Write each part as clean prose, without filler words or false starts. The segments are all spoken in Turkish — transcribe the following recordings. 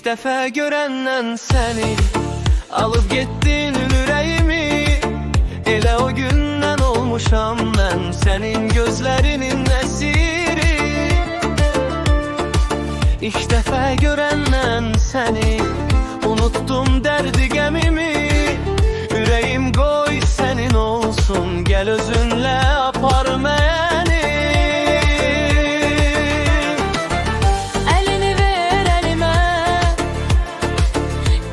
defa görenden seni alıp gittin yüreğimi. Elə o gündən olmuşam mən senin gözlerinin esiri. İlk defa görenden seni unuttum derdi gemimi. Yüreğim koy senin olsun, gel özünle apar beni. Elini ver elime,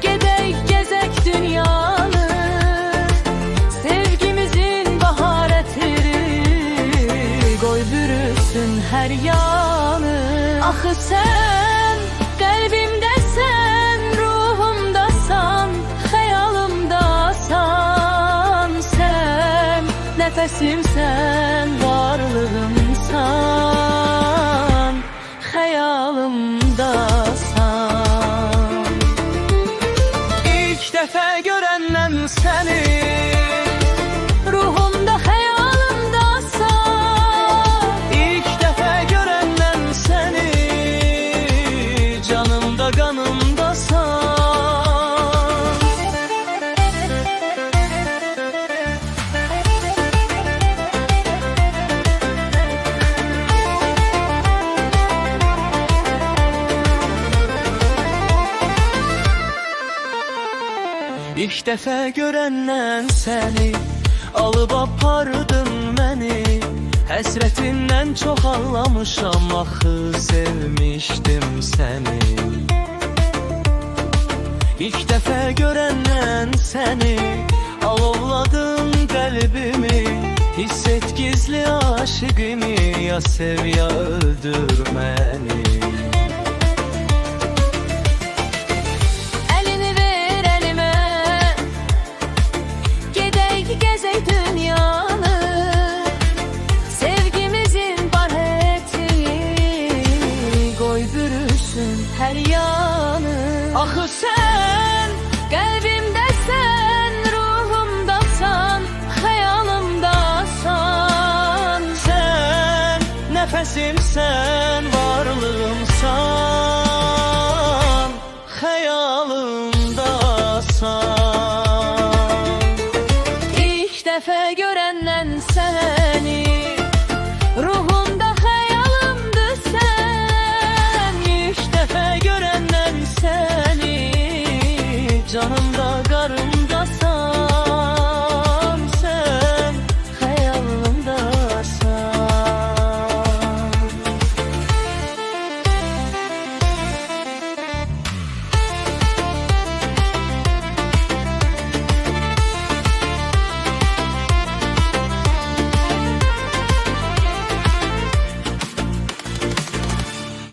gedek gezek dünyanı. Sevgimizin bahar etiri, koy bürüsün her yanı. Axı sen kalbimdesən, ruhumdasan, xəyalımdasan. Sen nefesimsen, varlığımsan, xəyalımdasan. İlk defa görenden seni Ruhumda xəyalımdasan. İlk defa görenden seni canımda kanımdasan. İlk defa görenden seni alıp apardın beni. Həsrətindən çox anlamışam, axı sevmişdim seni. İlk defa görenden seni alovladın kalbimi. Hisset gizli aşıkımı, ya sev ya öldür beni. Elini ver elime, gedek gezek dünyanı. Sevgimizin baretini, koy bürüsün her yanı. Axı sen Kalbimdesən, ruhumdasan, xəyalımdasan. Sen nefesimsen,